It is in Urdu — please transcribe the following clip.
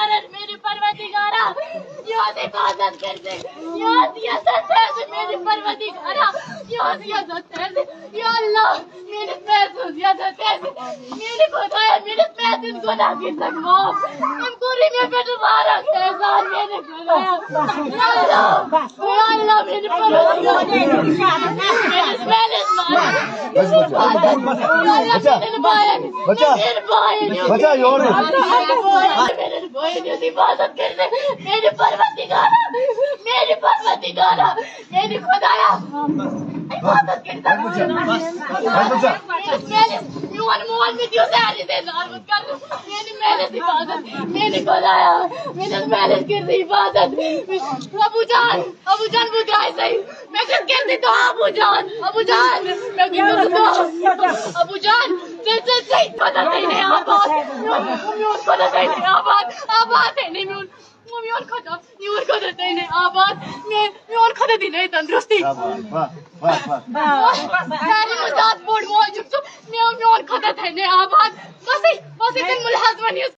کارن میری پروردگارا یاد عبادت کر دے یاد عزت ہے میری پروردگارا یاد عزت ہے یا اللہ میرے پیسے عزت ہے میرے خدایا میرے پیسے گناہ کی تکواب ہم پوری میں پہ دوبارہ خیزار میرے خدایا یا اللہ میری پروردگارا بچا یور عبادت کر دے میری پروردگارا میری پروردگارا میری خدایا عبادت کرتا میون مول میں دیو ساری دے عبادت کر میری محنت عبادت میری خدایا میری محنت کر دی عبادت ابو جان بدرائے صحیح میں کر دی تو ابو جان میں کر دی ابو جان صحیح خدا نہیں آباد میون خدا نہیں آباد ہے نہیں میون خدا نہیں آباد میون خدا دی نہیں تندرستی ساری مزاد بوڑ موجود میون خدا نہیں آباد بس ملحظ بنی